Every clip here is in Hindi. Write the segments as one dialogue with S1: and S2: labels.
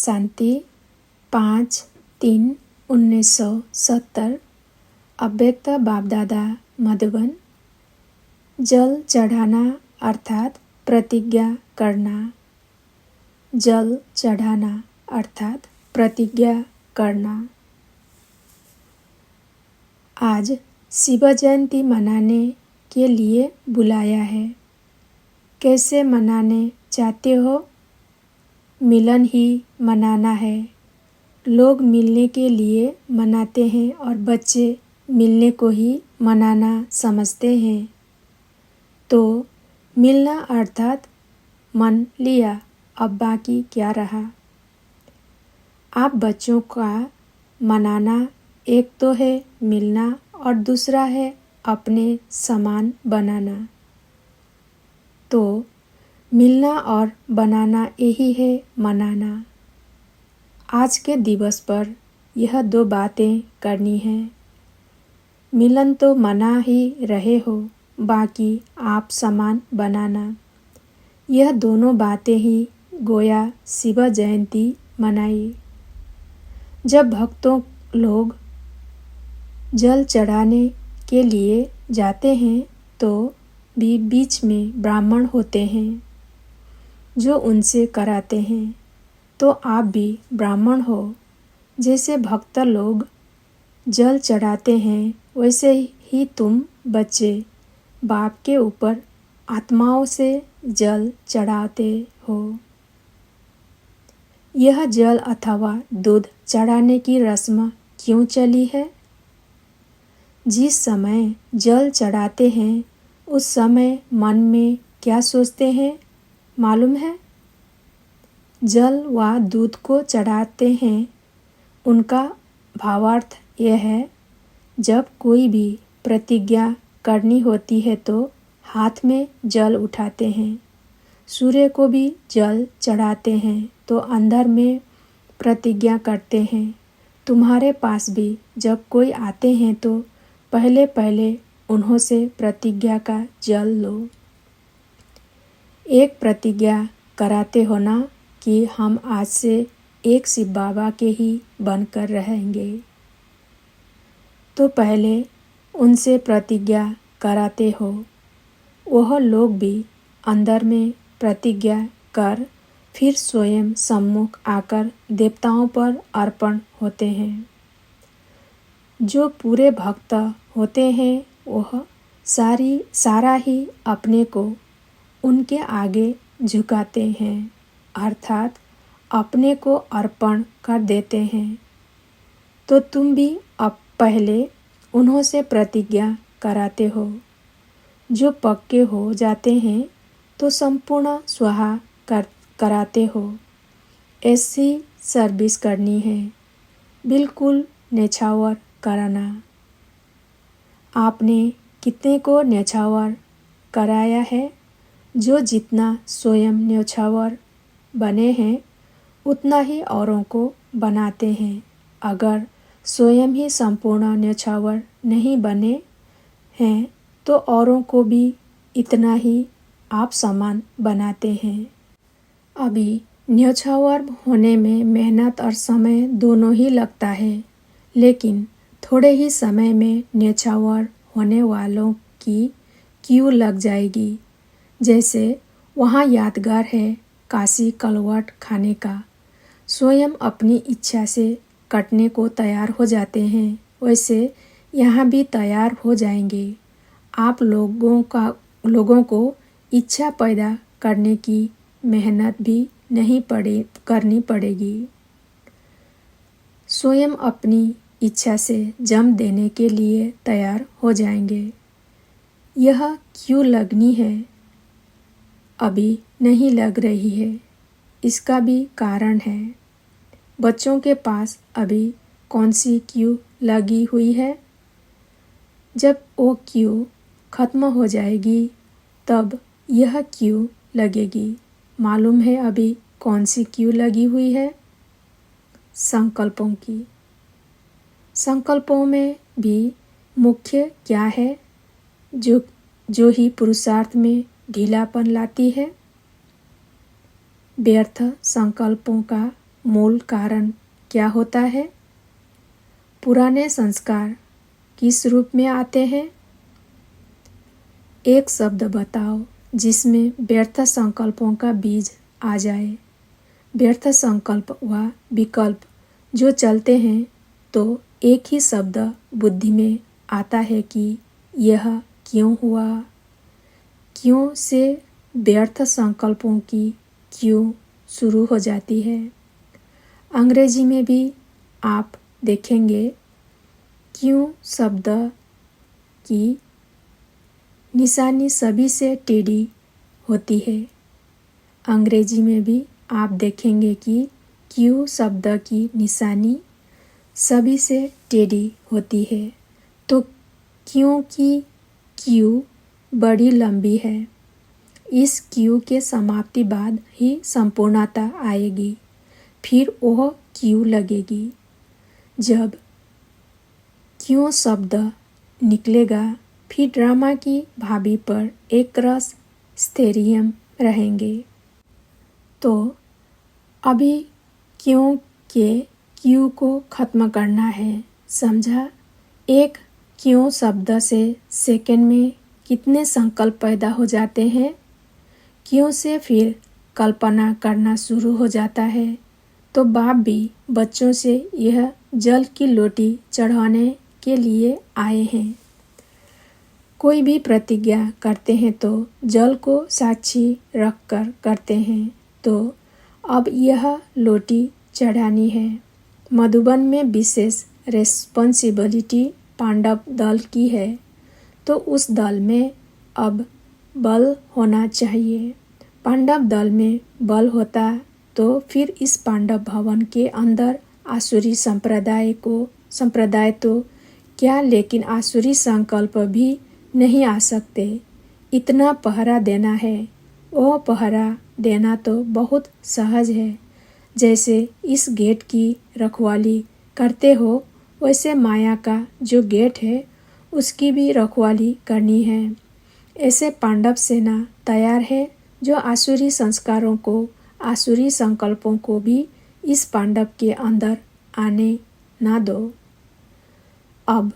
S1: शांति 5/3/1970 अव्यक्त बाप-दादा मधुबन। जल चढ़ाना अर्थात प्रतिज्ञा करना। जल चढ़ाना अर्थात प्रतिज्ञा करना। आज शिव जयंती मनाने के लिए बुलाया है। कैसे मनाने चाहते हो? मिलन ही मनाना है। लोग मिलने के लिए मनाते हैं और बच्चे मिलने को ही मनाना समझते हैं। तो मिलना अर्थात मन लिया, अब बाकी क्या रहा। आप बच्चों का मनाना एक तो है मिलना और दूसरा है अपने समान बनाना। तो मिलना और बनाना यही है मनाना। आज के दिवस पर यह 2 बातें करनी है। मिलन तो मना ही रहे हो, बाकी आप समान बनाना। यह दोनों बातें ही गोया शिव जयंती मनाई। जब भक्तों लोग जल चढ़ाने के लिए जाते हैं तो भी बीच में ब्राह्मण होते हैं जो उनसे कराते हैं। तो आप भी ब्राह्मण हो। जैसे भक्त लोग जल चढ़ाते हैं वैसे ही तुम बच्चे बाप के ऊपर आत्माओं से जल चढ़ाते हो। यह जल अथवा दूध चढ़ाने की रस्म क्यों चली है? जिस समय जल चढ़ाते हैं उस समय मन में क्या सोचते हैं मालूम है? जल व दूध को चढ़ाते हैं उनका भावार्थ यह है, जब कोई भी प्रतिज्ञा करनी होती है तो हाथ में जल उठाते हैं। सूर्य को भी जल चढ़ाते हैं तो अंदर में प्रतिज्ञा करते हैं। तुम्हारे पास भी जब कोई आते हैं तो पहले उन्हों से प्रतिज्ञा का जल लो। एक प्रतिज्ञा कराते हो ना कि हम आज से एक शिव बाबा के ही बनकर रहेंगे। तो पहले उनसे प्रतिज्ञा कराते हो। वह लोग भी अंदर में प्रतिज्ञा कर फिर स्वयं सम्मुख आकर देवताओं पर अर्पण होते हैं। जो पूरे भक्त होते हैं वह सारा ही अपने को उनके आगे झुकाते हैं, अर्थात अपने को अर्पण कर देते हैं। तो तुम भी अब पहले उन्हों से प्रतिज्ञा कराते हो। जो पक्के हो जाते हैं तो संपूर्ण स्वाहा कराते हो। ऐसी सर्विस करनी है, बिल्कुल न्यौछावर कराना। आपने कितने को न्यौछावर कराया है? जो जितना स्वयं न्यौछावर बने हैं उतना ही औरों को बनाते हैं। अगर स्वयं ही संपूर्ण न्यौछावर नहीं बने हैं तो औरों को भी इतना ही आप समान बनाते हैं। अभी न्यौछावर होने में मेहनत और समय दोनों ही लगता है, लेकिन थोड़े ही समय में न्यौछावर होने वालों की क्यू लग जाएगी। जैसे वहाँ यादगार है काशी कलवट खाने का। स्वयं अपनी इच्छा से कटने को तैयार हो जाते हैं, वैसे यहाँ भी तैयार हो जाएंगे। आप लोगों को इच्छा पैदा करने की मेहनत भी नहीं करनी पड़ेगी। स्वयं अपनी इच्छा से जम देने के लिए तैयार हो जाएंगे। यह क्यों लगनी है? अभी नहीं लग रही है। इसका भी कारण है। बच्चों के पास अभी कौन सी क्यू लगी हुई है? जब वो क्यू खत्म हो जाएगी तब यह क्यू लगेगी। मालूम है अभी कौन सी क्यू लगी हुई है? संकल्पों की। संकल्पों में भी मुख्य क्या है जो ही पुरुषार्थ में ढीलापन लाती है? व्यर्थ संकल्पों का मूल कारण क्या होता है? पुराने संस्कार किस रूप में आते हैं? एक शब्द बताओ जिसमें व्यर्थ संकल्पों का बीज आ जाए। व्यर्थ संकल्प व विकल्प जो चलते हैं तो एक ही शब्द बुद्धि में आता है कि यह क्यों हुआ। क्यों से व्यर्थ संकल्पों की क्यों शुरू हो जाती है। अंग्रेजी में भी आप देखेंगे क्यों शब्द की निशानी सभी से टेढ़ी होती है। अंग्रेजी में भी आप देखेंगे कि क्यों शब्द की निशानी सभी से टेढ़ी होती है। तो क्यों की क्यू बड़ी लंबी है। इस क्यू के समाप्ति बाद ही संपूर्णता आएगी, फिर वह क्यू लगेगी। जब क्यों शब्द निकलेगा फिर ड्रामा की भाभी पर एक रस स्थैर्य रहेंगे। तो अभी क्यों के क्यू को खत्म करना है, समझा? एक क्यों शब्द से सेकंड में कितने संकल्प पैदा हो जाते हैं। क्यों से फिर कल्पना करना शुरू हो जाता है। तो बाप भी बच्चों से यह जल की लोटी चढ़ाने के लिए आए हैं। कोई भी प्रतिज्ञा करते हैं तो जल को साक्षी रखकर करते हैं। तो अब यह लोटी चढ़ानी है। मधुबन में विशेष रेस्पॉन्सिबिलिटी पांडव दल की है, तो उस दल में अब बल होना चाहिए। पांडव दल में बल होता तो फिर इस पांडव भवन के अंदर आसुरी संप्रदाय तो क्या, लेकिन आसुरी संकल्प भी नहीं आ सकते। इतना पहरा देना है। वो पहरा देना तो बहुत सहज है। जैसे इस गेट की रखवाली करते हो वैसे माया का जो गेट है उसकी भी रखवाली करनी है। ऐसे पांडव सेना तैयार है जो आसुरी संस्कारों को, आसुरी संकल्पों को भी इस पांडव के अंदर आने ना दो। अब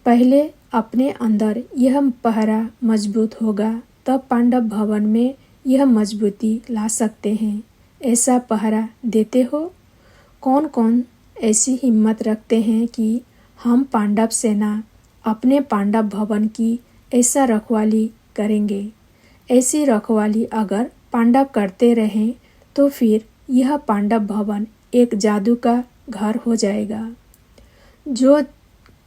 S1: पहले अपने अंदर यह पहरा मजबूत होगा, तब पांडव भवन में यह मजबूती ला सकते हैं। ऐसा पहरा देते हो? कौन कौन ऐसी हिम्मत रखते हैं कि हम पांडव सेना अपने पांडव भवन की ऐसा रखवाली करेंगे। ऐसी रखवाली अगर पांडव करते रहें तो फिर यह पांडव भवन एक जादू का घर हो जाएगा। जो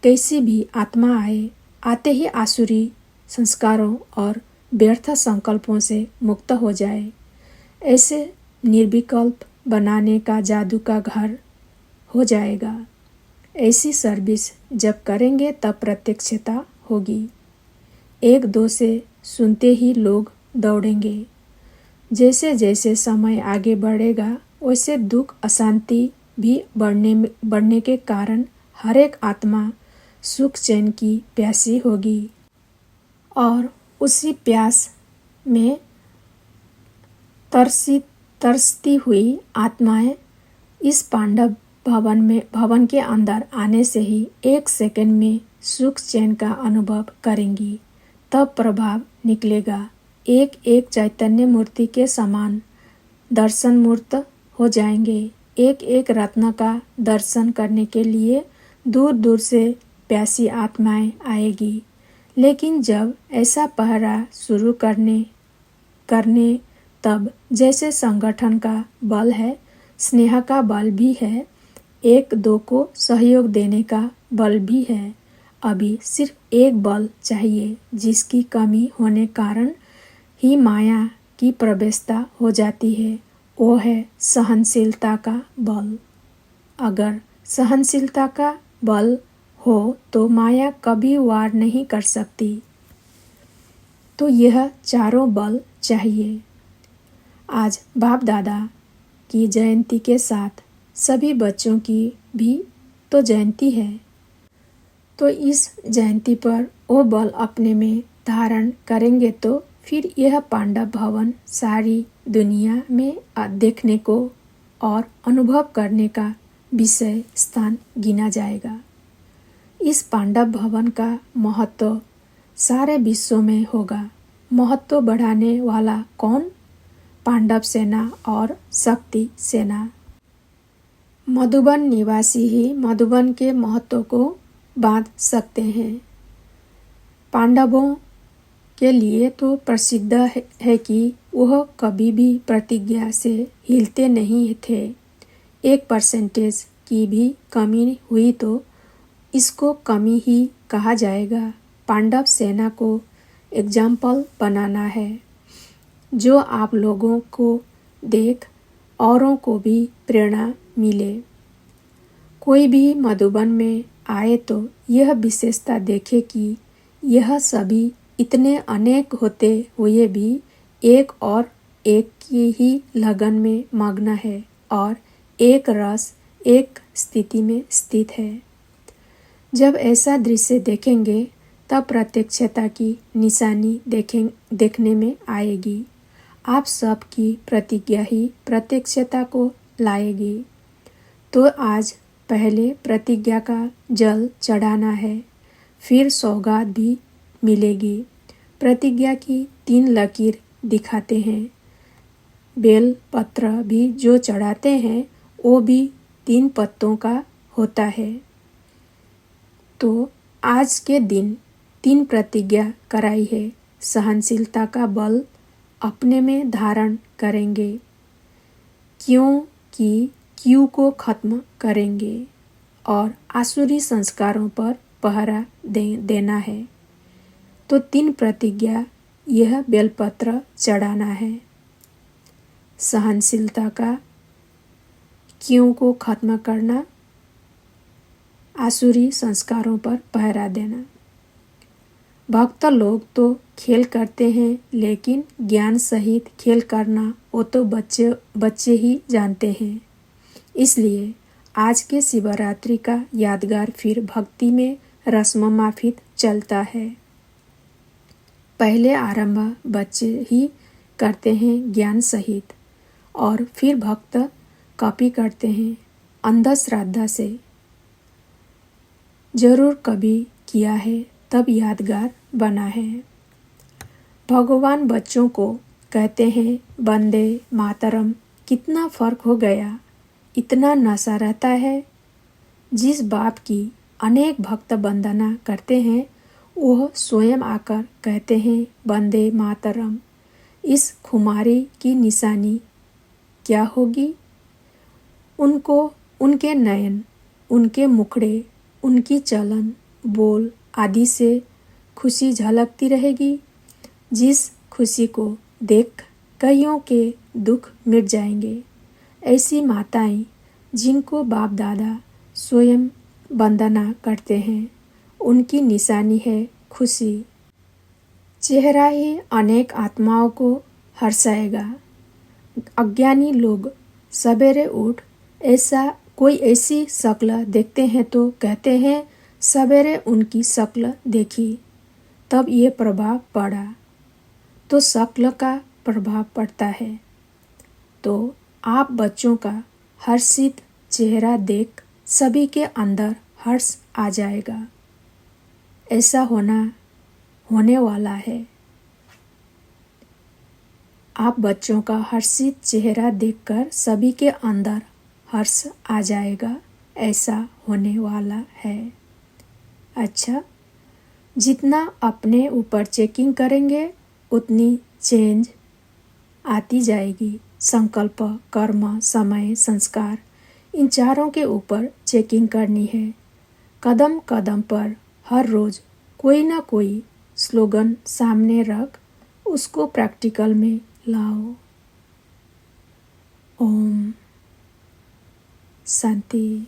S1: कैसी भी आत्मा आए, आते ही आसुरी संस्कारों और व्यर्थ संकल्पों से मुक्त हो जाए। ऐसे निर्विकल्प बनाने का जादू का घर हो जाएगा। ऐसी सर्विस जब करेंगे तब प्रत्यक्षता होगी। एक दो से सुनते ही लोग दौड़ेंगे। जैसे जैसे समय आगे बढ़ेगा वैसे दुख अशांति भी बढ़ने के कारण हर एक आत्मा सुख चैन की प्यासी होगी और उसी प्यास में तरसती हुई आत्माएं इस पांडव भवन के अंदर आने से ही एक सेकंड में सुख चैन का अनुभव करेंगी। तब प्रभाव निकलेगा। एक एक चैतन्य मूर्ति के समान दर्शन मूर्त हो जाएंगे। एक एक रत्न का दर्शन करने के लिए दूर दूर से प्यासी आत्माएं आएगी। लेकिन जब ऐसा पहरा शुरू करने तब जैसे संगठन का बल है, स्नेह का बल भी है, एक दो को सहयोग देने का बल भी है। अभी सिर्फ एक बल चाहिए जिसकी कमी होने कारण ही माया की प्रवेशता हो जाती है। वो है सहनशीलता का बल। अगर सहनशीलता का बल हो तो माया कभी वार नहीं कर सकती। तो यह चारों बल चाहिए। आज बाप दादा की जयंती के साथ सभी बच्चों की भी तो जयंती है। तो इस जयंती पर वो बल अपने में धारण करेंगे तो फिर यह पांडव भवन सारी दुनिया में देखने को और अनुभव करने का विषय स्थान गिना जाएगा। इस पांडव भवन का महत्व सारे विश्व में होगा। महत्व बढ़ाने वाला कौन? पांडव सेना और शक्ति सेना। मधुबन निवासी ही मधुबन के महत्व को बांध सकते हैं। पांडवों के लिए तो प्रसिद्ध है कि वह कभी भी प्रतिज्ञा से हिलते नहीं थे। 1% की भी कमी हुई तो इसको कमी ही कहा जाएगा। पांडव सेना को एग्जाम्पल बनाना है, जो आप लोगों को देख औरों को भी प्रेरणा मिले। कोई भी मधुबन में आए तो यह विशेषता देखे कि यह सभी इतने अनेक होते हुए भी एक और एक की ही लगन में मग्न है और एक रस एक स्थिति में स्थित है। जब ऐसा दृश्य देखेंगे तब प्रत्यक्षता की निशानी देखने में आएगी। आप सब की प्रतिज्ञा ही प्रत्यक्षता को लाएगी। तो आज पहले प्रतिज्ञा का जल चढ़ाना है, फिर सौगात भी मिलेगी। प्रतिज्ञा की 3 लकीर दिखाते हैं। बेल पत्र भी जो चढ़ाते हैं वो भी 3 पत्तों का होता है। तो आज के दिन 3 प्रतिज्ञा कराई है। सहनशीलता का बल अपने में धारण करेंगे, क्योंकि क्यों को खत्म करेंगे और आसुरी संस्कारों पर पहरा देना है। तो 3 प्रतिज्ञा यह बेलपत्र चढ़ाना है। सहनशीलता का क्यों को खत्म करना, आसुरी संस्कारों पर पहरा देना। भक्त लोग तो खेल करते हैं, लेकिन ज्ञान सहित खेल करना वो तो बच्चे ही जानते हैं। इसलिए आज के शिवरात्रि का यादगार फिर भक्ति में रस्म माफिक चलता है। पहले आरंभ बच्चे ही करते हैं ज्ञान सहित, और फिर भक्त कॉपी करते हैं अंधश्रद्धा से। जरूर कभी किया है तब यादगार बना है। भगवान बच्चों को कहते हैं वंदे मातरम। कितना फर्क हो गया, इतना नशा रहता है। जिस बाप की अनेक भक्त वंदना करते हैं वह स्वयं आकर कहते हैं वंदे मातरम। इस खुमारी की निशानी क्या होगी? उनको उनके नयन, उनके मुखड़े, उनकी चलन बोल आदि से खुशी झलकती रहेगी, जिस खुशी को देख कईयों के दुख मिट जाएंगे। ऐसी माताएं जिनको बाप दादा स्वयं वंदना करते हैं, उनकी निशानी है खुशी। चेहरा ही अनेक आत्माओं को हर्षाएगा। अज्ञानी लोग सवेरे उठ कोई ऐसी शक्ल देखते हैं तो कहते हैं सवेरे उनकी शक्ल देखी तब ये प्रभाव पड़ा। तो शक्ल का प्रभाव पड़ता है। तो आप बच्चों का हर्षित चेहरा देख सभी के अंदर हर्ष आ जाएगा। ऐसा होने वाला है। आप बच्चों का हर्षित चेहरा देखकर सभी के अंदर हर्ष आ जाएगा। ऐसा होने वाला है। अच्छा, जितना अपने ऊपर चेकिंग करेंगे उतनी चेंज आती जाएगी। संकल्प, कर्म, समय, संस्कार, इन चारों के ऊपर चेकिंग करनी है। कदम कदम पर हर रोज कोई ना कोई स्लोगन सामने रख उसको प्रैक्टिकल में लाओ। ओम शांति।